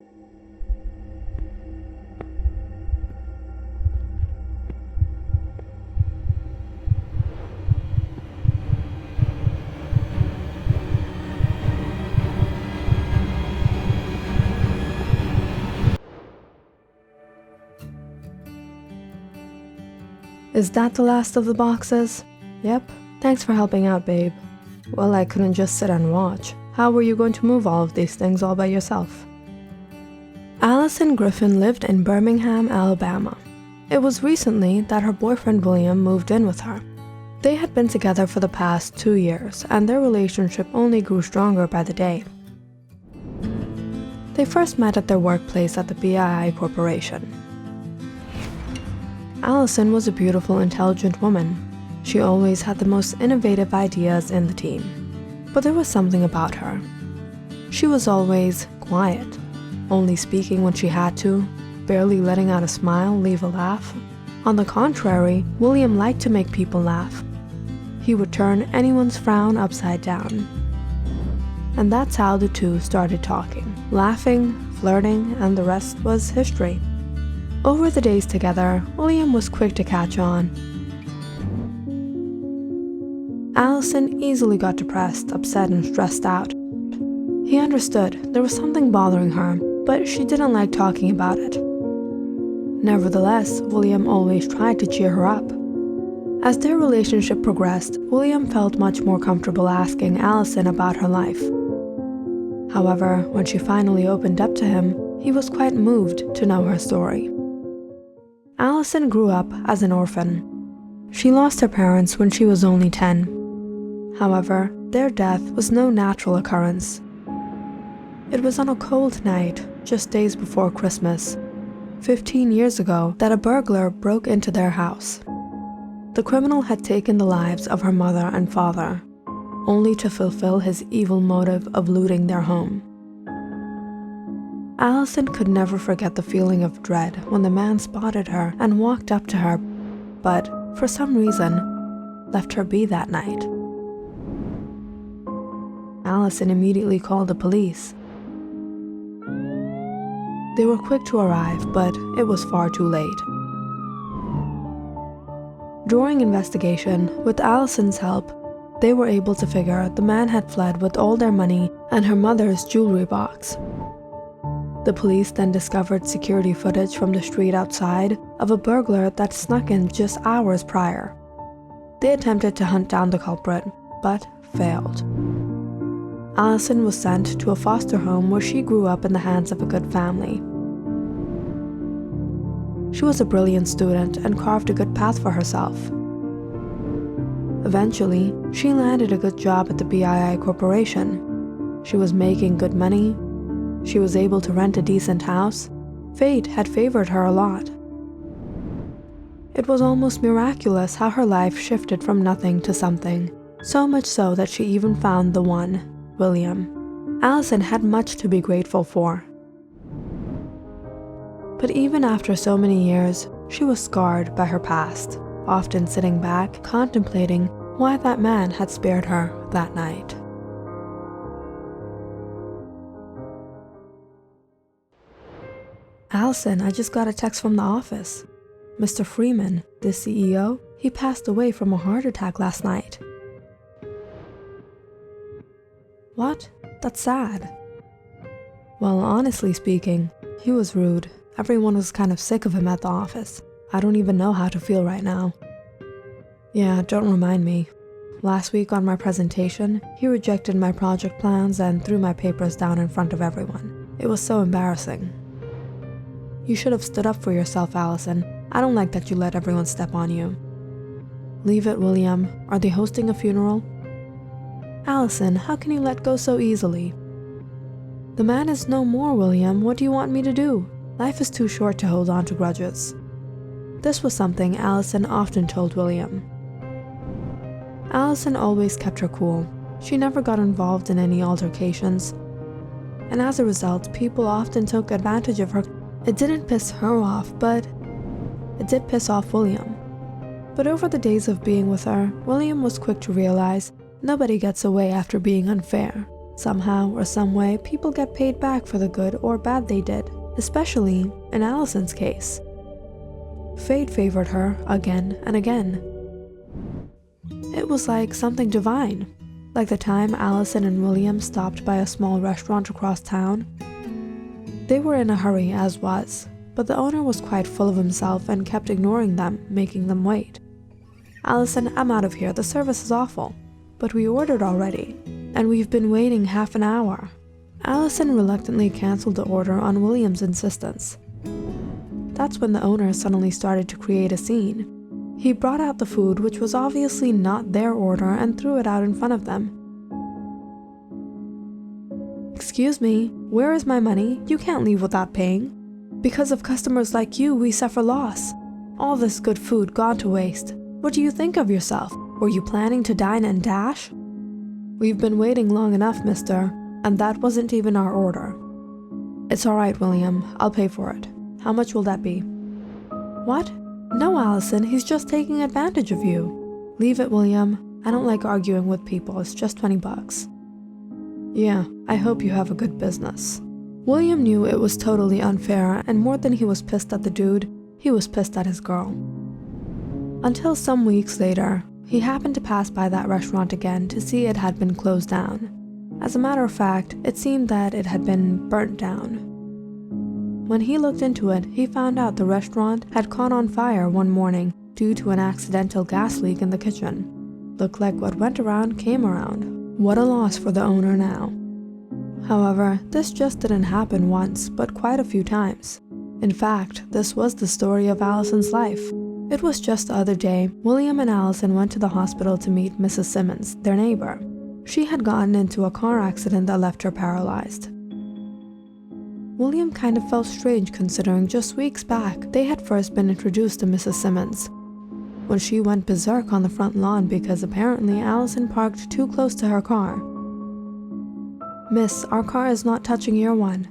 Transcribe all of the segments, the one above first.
Is that the last of the boxes? Yep. Thanks for helping out, babe. Well, I couldn't just sit and watch. How were you going to move all of these things all by yourself? Allison Griffin lived in Birmingham, Alabama. It was recently that her boyfriend William moved in with her. They had been together for the past 2 years, and their relationship only grew stronger by the day. They first met at their workplace at the BII Corporation. Allison was a beautiful, intelligent woman. She always had the most innovative ideas in the team. But there was something about her. She was always quiet, only speaking when she had to, barely letting out a smile, leave a laugh. On the contrary, William liked to make people laugh. He would turn anyone's frown upside down. And that's how the two started talking, laughing, flirting, and the rest was history. Over the days together, William was quick to catch on. Allison easily got depressed, upset, and stressed out. He understood there was something bothering her, but she didn't like talking about it. Nevertheless, William always tried to cheer her up. As their relationship progressed, William felt much more comfortable asking Allison about her life. However, when she finally opened up to him, he was quite moved to know her story. Allison grew up as an orphan. She lost her parents when she was only 10. However, their death was no natural occurrence. It was on a cold night, just days before Christmas, 15 years ago, that a burglar broke into their house. The criminal had taken the lives of her mother and father, only to fulfill his evil motive of looting their home. Allison could never forget the feeling of dread when the man spotted her and walked up to her, but, for some reason, left her be that night. Allison immediately called the police. They were quick to arrive, but it was far too late. During investigation, with Allison's help, they were able to figure the man had fled with all their money and her mother's jewelry box. The police then discovered security footage from the street outside of a burglar that snuck in just hours prior. They attempted to hunt down the culprit, but failed. Allison was sent to a foster home where she grew up in the hands of a good family. She was a brilliant student and carved a good path for herself. Eventually, she landed a good job at the BII Corporation. She was making good money. She was able to rent a decent house. Fate had favored her a lot. It was almost miraculous how her life shifted from nothing to something, so much so that she even found the one, William. Allison had much to be grateful for. But even after so many years, she was scarred by her past, often sitting back, contemplating why that man had spared her that night. Allison, I just got a text from the office. Mr. Freeman, the CEO, he passed away from a heart attack last night. What? That's sad. Well, honestly speaking, he was rude. Everyone was kind of sick of him at the office. I don't even know how to feel right now. Yeah, don't remind me. Last week on my presentation, he rejected my project plans and threw my papers down in front of everyone. It was so embarrassing. You should have stood up for yourself, Allison. I don't like that you let everyone step on you. Leave it, William. Are they hosting a funeral? Allison, how can you let go so easily? The man is no more, William. What do you want me to do? Life is too short to hold on to grudges. This was something Allison often told William. Allison always kept her cool. She never got involved in any altercations. And as a result, people often took advantage of her. It didn't piss her off, but it did piss off William. But over the days of being with her, William was quick to realize nobody gets away after being unfair. Somehow or some way, people get paid back for the good or bad they did, especially in Allison's case. Fate favored her again and again. It was like something divine, like the time Allison and William stopped by a small restaurant across town. They were in a hurry as was, but the owner was quite full of himself and kept ignoring them, making them wait. "Allison, I'm out of here, the service is awful." "But we ordered already, and we've been waiting half an hour." Allison reluctantly canceled the order on William's insistence. That's when the owner suddenly started to create a scene. He brought out the food, which was obviously not their order, and threw it out in front of them. "Excuse me, where is my money? You can't leave without paying. Because of customers like you, we suffer loss. All this good food gone to waste. What do you think of yourself? Were you planning to dine and dash?" "We've been waiting long enough, mister, and that wasn't even our order." "It's all right, William. I'll pay for it. How much will that be?" "What? No, Allison, he's just taking advantage of you." "Leave it, William. I don't like arguing with people. It's just $20. "Yeah, I hope you have a good business." William knew it was totally unfair, and more than he was pissed at the dude, he was pissed at his girl. Until some weeks later, he happened to pass by that restaurant again to see it had been closed down. As a matter of fact, it seemed that it had been burnt down. When he looked into it, he found out the restaurant had caught on fire one morning due to an accidental gas leak in the kitchen. Looked like what went around came around. What a loss for the owner now. However, this just didn't happen once, but quite a few times. In fact, this was the story of Allison's life. It was just the other day, William and Allison went to the hospital to meet Mrs. Simmons, their neighbor. She had gotten into a car accident that left her paralyzed. William kind of felt strange considering just weeks back they had first been introduced to Mrs. Simmons, when she went berserk on the front lawn because apparently Allison parked too close to her car. "Miss, our car is not touching your one."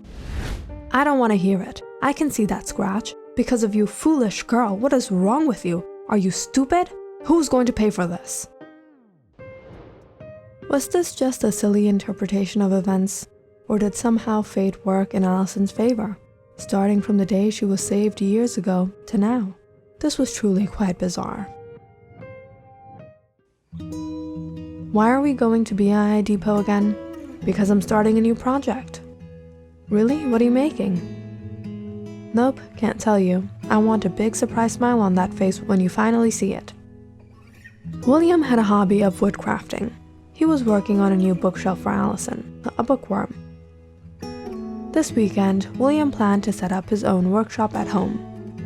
"I don't want to hear it. I can see that scratch. Because of you, foolish girl, what is wrong with you? Are you stupid? Who's going to pay for this?" Was this just a silly interpretation of events, or did somehow fate work in Allison's favor, starting from the day she was saved years ago to now? This was truly quite bizarre. "Why are we going to BII Depot again?" "Because I'm starting a new project." "Really? What are you making?" "Nope, can't tell you. I want a big surprise smile on that face when you finally see it." William had a hobby of woodcrafting. He was working on a new bookshelf for Allison, a bookworm. This weekend, William planned to set up his own workshop at home.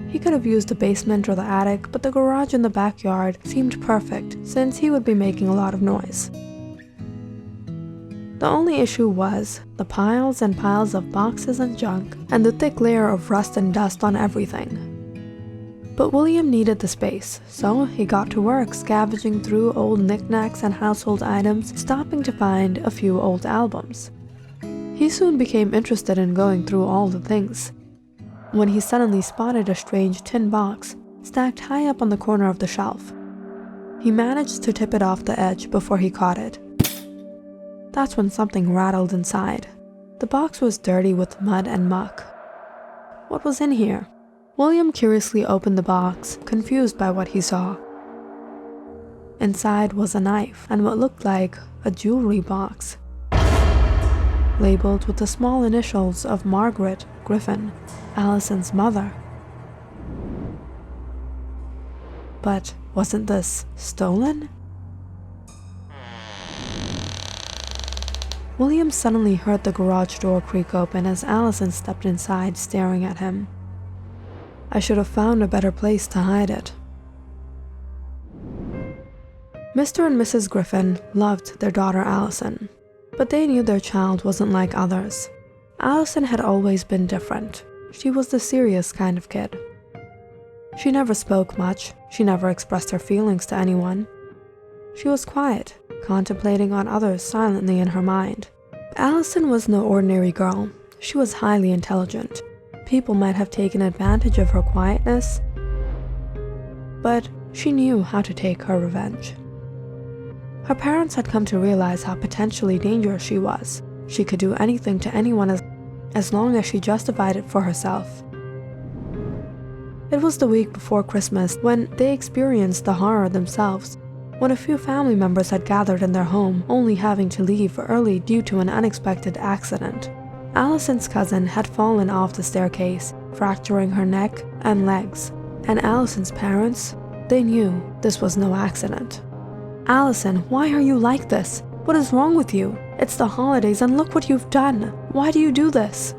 He could have used the basement or the attic, but the garage in the backyard seemed perfect since he would be making a lot of noise. The only issue was the piles and piles of boxes and junk, and the thick layer of rust and dust on everything. But William needed the space, so he got to work scavenging through old knickknacks and household items, stopping to find a few old albums. He soon became interested in going through all the things, when he suddenly spotted a strange tin box stacked high up on the corner of the shelf. He managed to tip it off the edge before he caught it. That's when something rattled inside. The box was dirty with mud and muck. What was in here? William curiously opened the box, confused by what he saw. Inside was a knife and what looked like a jewelry box, labeled with the small initials of Margaret Griffin, Allison's mother. But wasn't this stolen? William suddenly heard the garage door creak open as Allison stepped inside, staring at him. "I should have found a better place to hide it." Mr. and Mrs. Griffin loved their daughter Allison, but they knew their child wasn't like others. Allison had always been different. She was the serious kind of kid. She never spoke much. She never expressed her feelings to anyone. She was quiet, contemplating on others silently in her mind. Allison was no ordinary girl. She was highly intelligent. People might have taken advantage of her quietness, but she knew how to take her revenge. Her parents had come to realize how potentially dangerous she was, She could do anything to anyone as long as she justified it for herself. It was the week before Christmas when they experienced the horror themselves, when a few family members had gathered in their home, only having to leave early due to an unexpected accident. Allison's cousin had fallen off the staircase, fracturing her neck and legs, and Allison's parents, they knew this was no accident. "Allison, why are you like this? What is wrong with you? It's the holidays and look what you've done. Why do you do this?"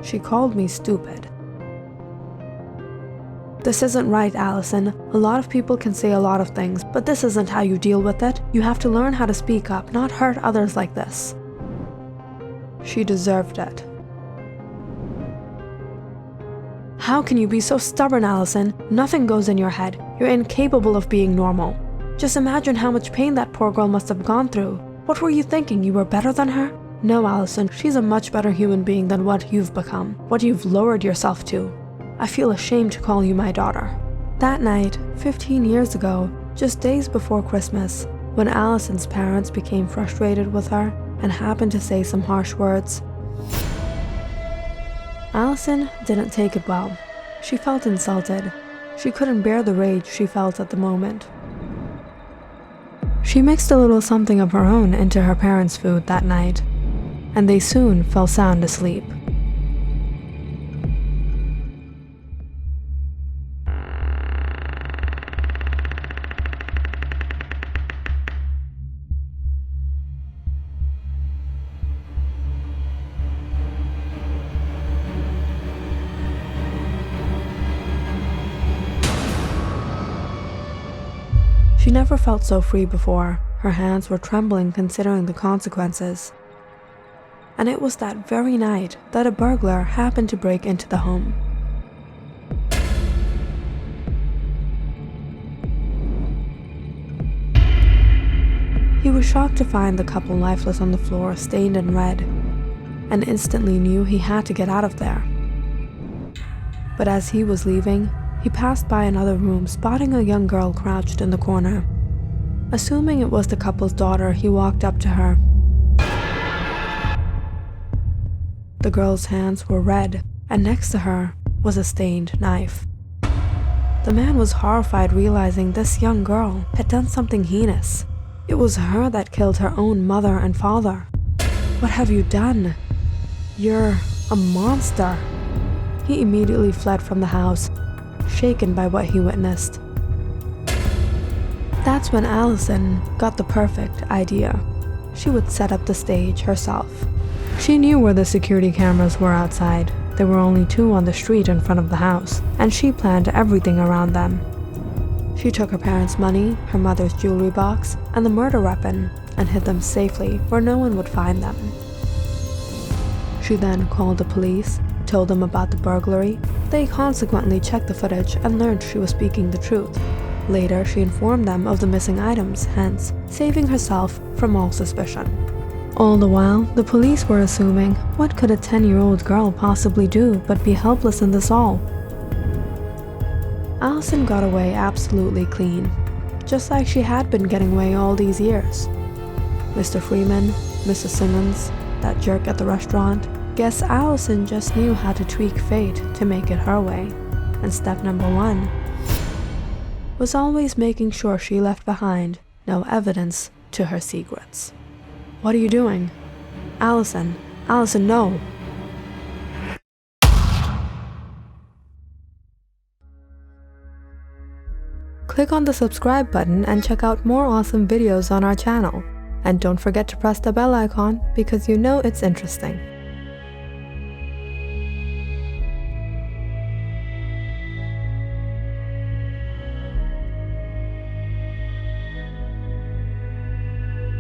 She called me stupid. "This isn't right, Allison. A lot of people can say a lot of things, but this isn't how you deal with it. You have to learn how to speak up, not hurt others like this." She deserved it. "How can you be so stubborn, Allison? Nothing goes in your head. You're incapable of being normal. Just imagine how much pain that poor girl must have gone through. What were you thinking? You were better than her? No, Allison, she's a much better human being than what you've become, what you've lowered yourself to. I feel ashamed to call you my daughter." That night, 15 years ago, just days before Christmas, when Allison's parents became frustrated with her and happened to say some harsh words, Allison didn't take it well. She felt insulted. She couldn't bear the rage she felt at the moment. She mixed a little something of her own into her parents' food that night, and they soon fell sound asleep. She never felt so free before. Her hands were trembling considering the consequences. And it was that very night that a burglar happened to break into the home. He was shocked to find the couple lifeless on the floor, stained in red, and instantly knew he had to get out of there. But as he was leaving, he passed by another room, spotting a young girl crouched in the corner. Assuming it was the couple's daughter, he walked up to her. The girl's hands were red, and next to her was a stained knife. The man was horrified, realizing this young girl had done something heinous. It was her that killed her own mother and father. "What have you done? You're a monster." He immediately fled from the house, shaken by what he witnessed. That's when Allison got the perfect idea. She would set up the stage herself. She knew where the security cameras were outside. There were only 2 on the street in front of the house, and she planned everything around them. She took her parents' money, her mother's jewelry box, and the murder weapon, and hid them safely where no one would find them. She then called the police, told them about the burglary. They consequently checked the footage and learned she was speaking the truth. Later, she informed them of the missing items, hence saving herself from all suspicion. All the while, the police were assuming, what could a 10-year-old girl possibly do but be helpless in this all? Allison got away absolutely clean, just like she had been getting away all these years. Mr. Freeman, Mrs. Simmons, that jerk at the restaurant, guess Allison just knew how to tweak fate to make it her way. And step number 1 was always making sure she left behind no evidence to her secrets. "What are you doing? Allison, Allison, no!" Click on the subscribe button and check out more awesome videos on our channel. And don't forget to press the bell icon because you know it's interesting.